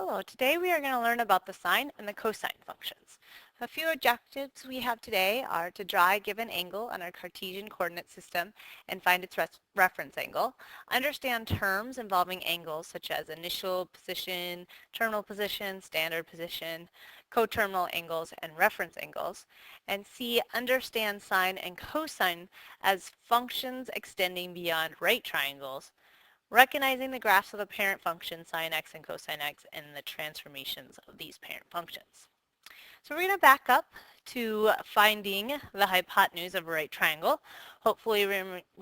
Hello, today we are going to learn about the sine and the cosine functions. A few objectives we have today are to draw a given angle on our Cartesian coordinate system and find its reference angle, understand terms involving angles such as initial position, terminal position, standard position, coterminal angles, and reference angles, and C, understand sine and cosine as functions extending beyond right triangles, recognizing the graphs of the parent function sine x and cosine x and the transformations of these parent functions. So we're going to back up to finding the hypotenuse of a right triangle. Hopefully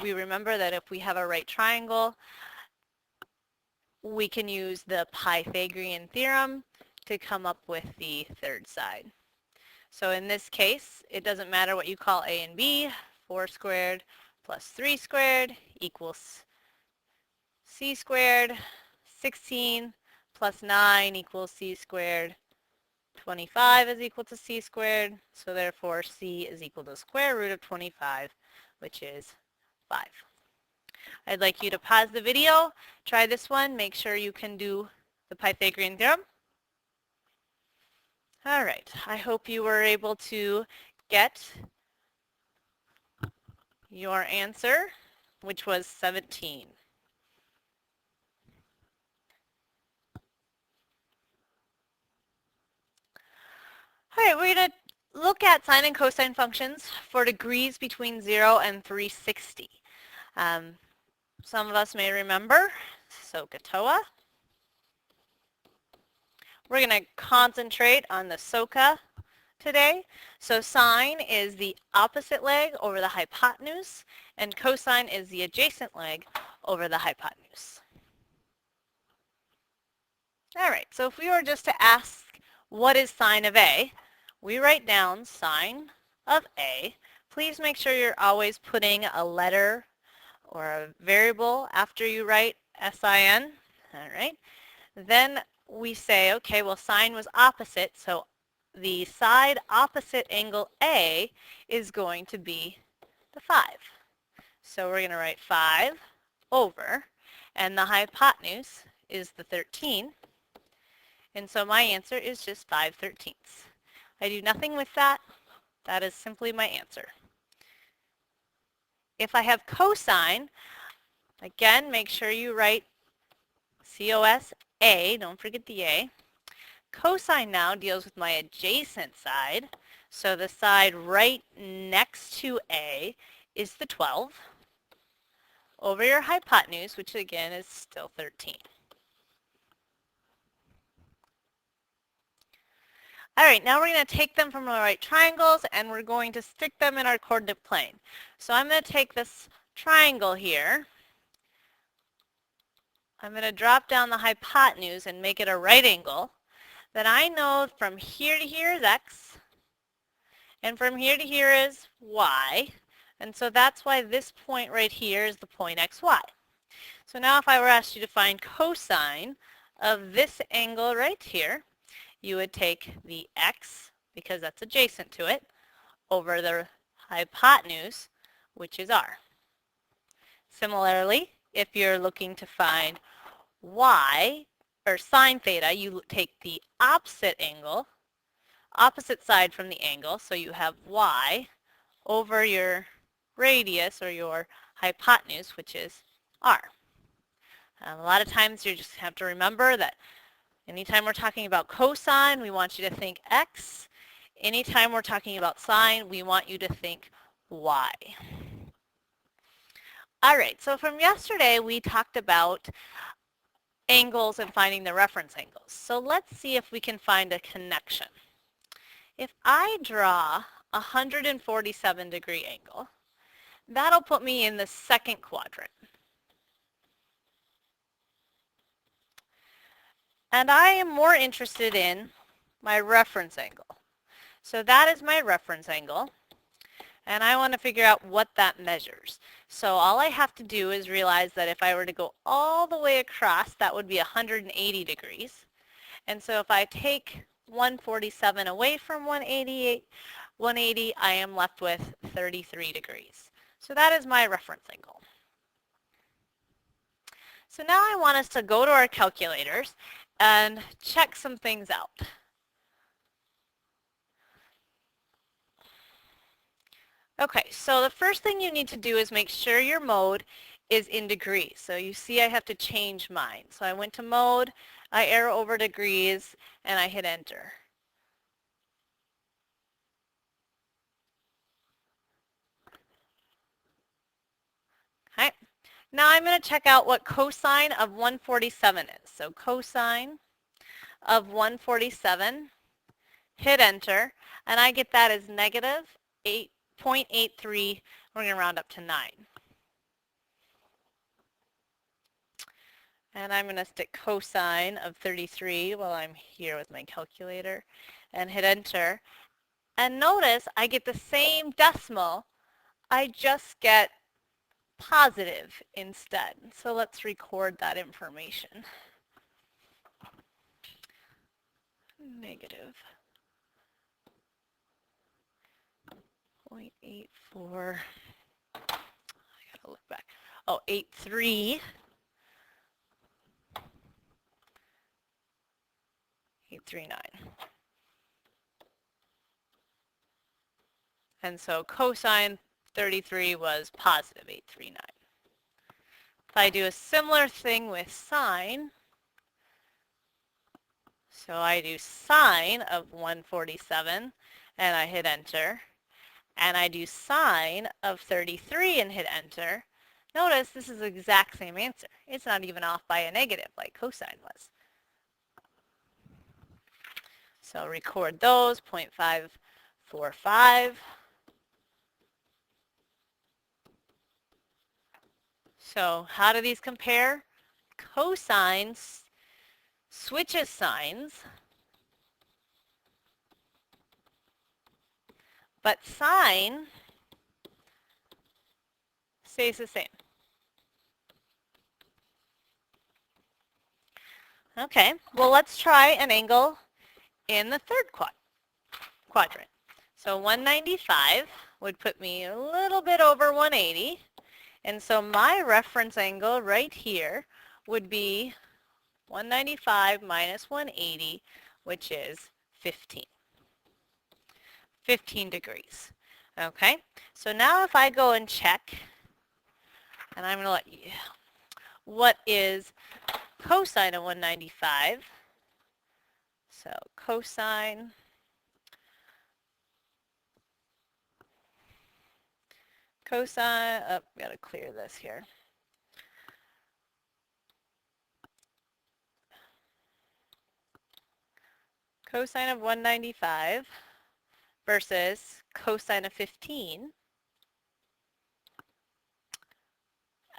we remember that if we have a right triangle, we can use the Pythagorean theorem to come up with the third side. So in this case, it doesn't matter what you call a and b, 4 squared plus 3 squared equals c squared. 16 plus 9 equals c squared. 25 is equal to c squared, so therefore c is equal to the square root of 25, which is 5. I'd like you to pause the video, try this one, make sure you can do the Pythagorean theorem. All right, I hope you were able to get your answer, which was 17. All right, we're going to look at sine and cosine functions for degrees between 0 and 360. Some of us may remember SOHCAHTOA. We're going to concentrate on the SOHCA today. So sine is the opposite leg over the hypotenuse, and cosine is the adjacent leg over the hypotenuse. All right, so if we were just to ask what is sine of A, we write down sine of A. Please make sure you're always putting a letter or a variable after you write sin. All right. Then we say, okay, well, sine was opposite, so the side opposite angle A is going to be the 5. So we're going to write 5 over, and the hypotenuse is the 13. And so my answer is just 5/13. I do nothing with that. That is simply my answer. If I have cosine, again, make sure you write COSA, don't forget the A. Cosine now deals with my adjacent side, so the side right next to A is the 12 over your hypotenuse, which again is still 13. All right, now we're going to take them from the right triangles and we're going to stick them in our coordinate plane. So I'm going to take this triangle here. I'm going to drop down the hypotenuse and make it a right angle. Then I know from here to here is x, and from here to here is y. And so that's why this point right here is the point xy. So now if I were asked you to find cosine of this angle right here, you would take the x, because that's adjacent to it, over the hypotenuse, which is r. Similarly, if you're looking to find y, or sine theta, you take the opposite angle, opposite side from the angle, so you have y over your radius, or your hypotenuse, which is r. A lot of times you just have to remember that anytime we're talking about cosine, we want you to think x. Anytime we're talking about sine, we want you to think y. All right, so from yesterday, we talked about angles and finding the reference angles. So let's see if we can find a connection. If I draw a 147-degree angle, that'll put me in the second quadrant. And I am more interested in my reference angle. So that is my reference angle. And I want to figure out what that measures. So all I have to do is realize that if I were to go all the way across, that would be 180 degrees. And so if I take 147 away from 180, I am left with 33 degrees. So that is my reference angle. So now I want us to go to our calculators and check some things out. Okay, so the first thing you need to do is make sure your mode is in degrees. So you see I have to change mine. So I went to mode, I arrow over degrees, and I hit enter. Okay, now I'm going to check out what cosine of 147 is. So cosine of 147, hit enter, and I get that as negative 8.83. We're going to round up to 9. And I'm going to stick cosine of 33 while I'm here with my calculator and hit enter. And notice I get the same decimal, I just get positive instead. So let's record that information. Negative 0.84. I gotta look back. Oh, 83. 839. And so cosine 33 was positive 839. If I do a similar thing with sine, so I do sine of 147 and I hit enter, and I do sine of 33 and hit enter, notice this is the exact same answer. It's not even off by a negative like cosine was. So record those, 0.545. So how do these compare? Cosine switches signs, but sine stays the same. Okay, well let's try an angle in the third quadrant. So 195 would put me a little bit over 180. And so my reference angle right here would be 195 minus 180, which is 15. 15 degrees. Okay, so now if I go and check, and I'm going to let you, what is cosine of 195? So cosine, oh, got to clear this here. Cosine of 195 versus cosine of 15.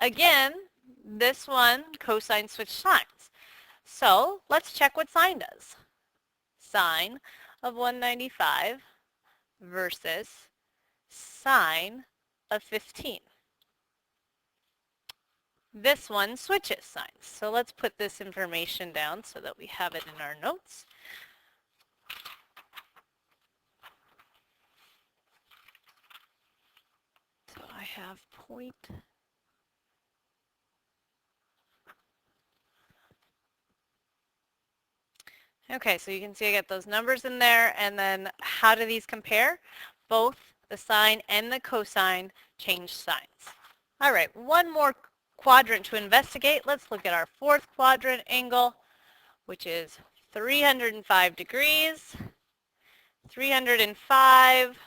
Again, this one, cosine switch signs. So let's check what sine does. Sine of 195 versus sine of 15. This one switches signs. So let's put this information down so that we have it in our notes. So I have point. Okay, so you can see I get those numbers in there, and then how do these compare? Both the sine and the cosine change signs. All right, one more quadrant to investigate. Let's look at our fourth quadrant angle, which is 305 degrees. 305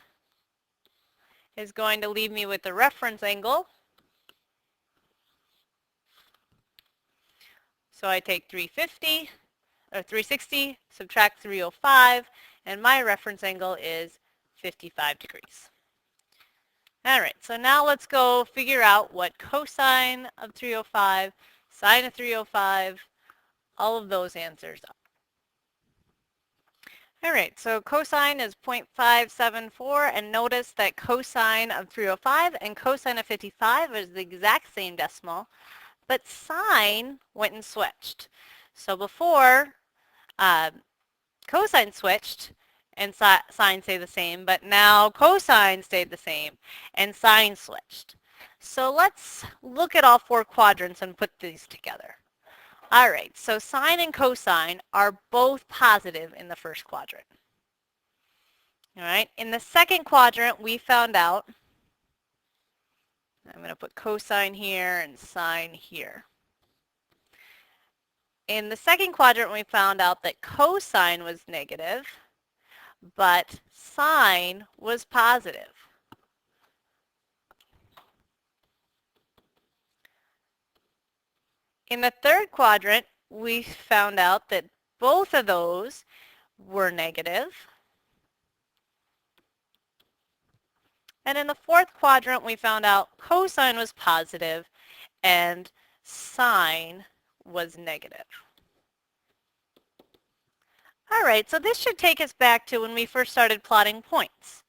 is going to leave me with the reference angle. So I take 350, or 360, subtract 305, and my reference angle is 55 degrees. All right, so now let's go figure out what cosine of 305, sine of 305, all of those answers are. All right, so cosine is 0.574, and notice that cosine of 305 and cosine of 55 is the exact same decimal, but sine went and switched. So before, cosine switched and sine stayed the same, but now cosine stayed the same and sine switched. So let's look at all four quadrants and put these together. All right, so sine and cosine are both positive in the first quadrant. All right, in the second quadrant, we found out, I'm going to put cosine here and sine here. In the second quadrant, we found out that cosine was negative, but sine was positive. In the third quadrant, we found out that both of those were negative. And in the fourth quadrant, we found out cosine was positive and sine was negative. All right, so this should take us back to when we first started plotting points.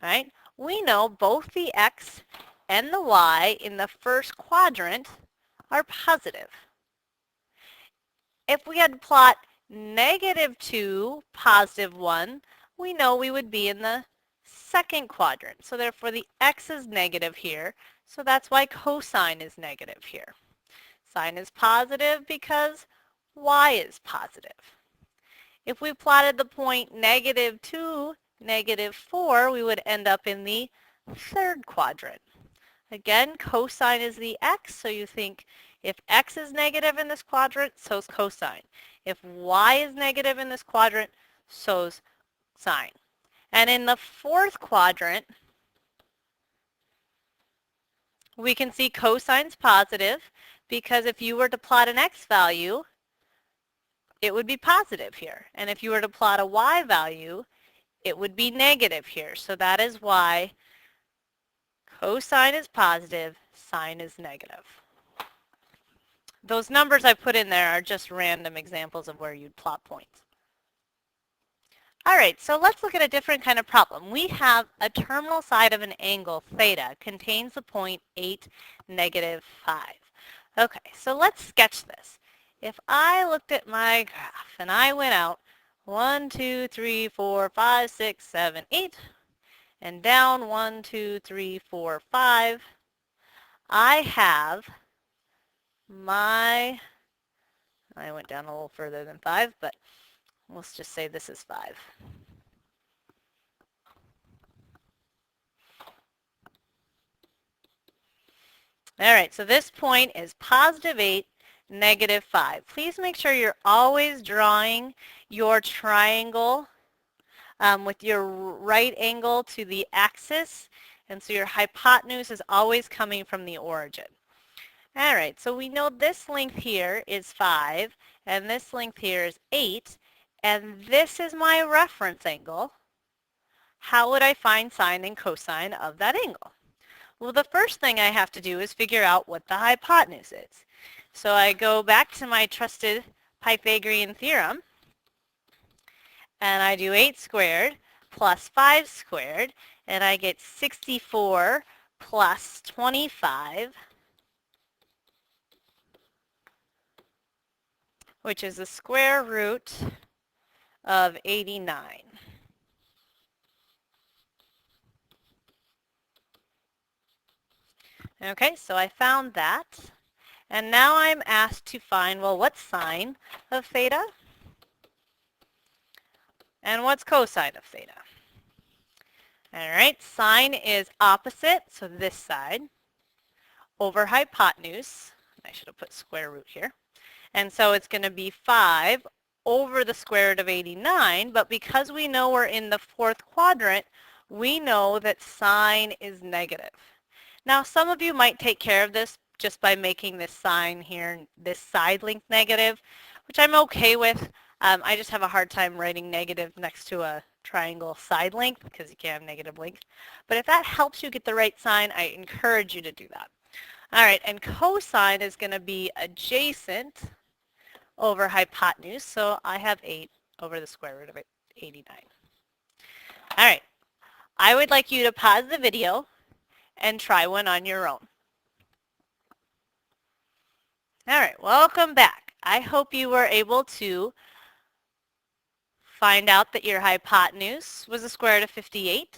All right, we know both the x and the y in the first quadrant are positive. If we had to plot -2, +1, we know we would be in the second quadrant. So therefore the x is negative here. So that's why cosine is negative here. Sine is positive because y is positive. If we plotted the point -2, -4, we would end up in the third quadrant. Again, cosine is the x, so you think if x is negative in this quadrant, so's cosine. If y is negative in this quadrant, so's sine. And in the fourth quadrant, we can see cosine's positive because if you were to plot an x value, it would be positive here. And if you were to plot a y value, it would be negative here. So that is why cosine is positive, sine is negative. Those numbers I put in there are just random examples of where you'd plot points. All right, so let's look at a different kind of problem. We have a terminal side of an angle, theta, contains the point 8, -5. Okay, so let's sketch this. If I looked at my graph and I went out 1, 2, 3, 4, 5, 6, 7, 8, and down 1, 2, 3, 4, 5, I have I went down a little further than 5, but let's just say this is 5. All right, so this point is +8, -5. Please make sure you're always drawing your triangle with your right angle to the axis, and so your hypotenuse is always coming from the origin. All right, so we know this length here is 5, and this length here is 8, and this is my reference angle. How would I find sine and cosine of that angle? Well, the first thing I have to do is figure out what the hypotenuse is. So I go back to my trusted Pythagorean theorem, and I do 8 squared plus 5 squared, and I get 64 plus 25, which is the square root of 89. Okay, so I found that. And now I'm asked to find, well, what's sine of theta? And what's cosine of theta? All right, sine is opposite, so this side, over hypotenuse. I should have put square root here. And so it's going to be 5 over the square root of 89, but because we know we're in the fourth quadrant, we know that sine is negative. Now, some of you might take care of this just by making this sign here, this side length negative, which I'm okay with. I just have a hard time writing negative next to a triangle side length because you can't have negative length. But if that helps you get the right sign, I encourage you to do that. All right, and cosine is going to be adjacent over hypotenuse, so I have 8 over the square root of 89. All right, I would like you to pause the video and try one on your own. All right, welcome back. I hope you were able to find out that your hypotenuse was the square root of 58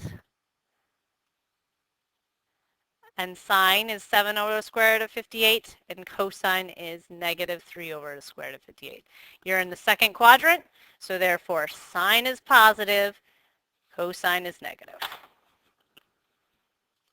And sine is 7 over the square root of 58, and cosine is negative 3 over the square root of 58. You're in the second quadrant, so therefore sine is positive, cosine is negative.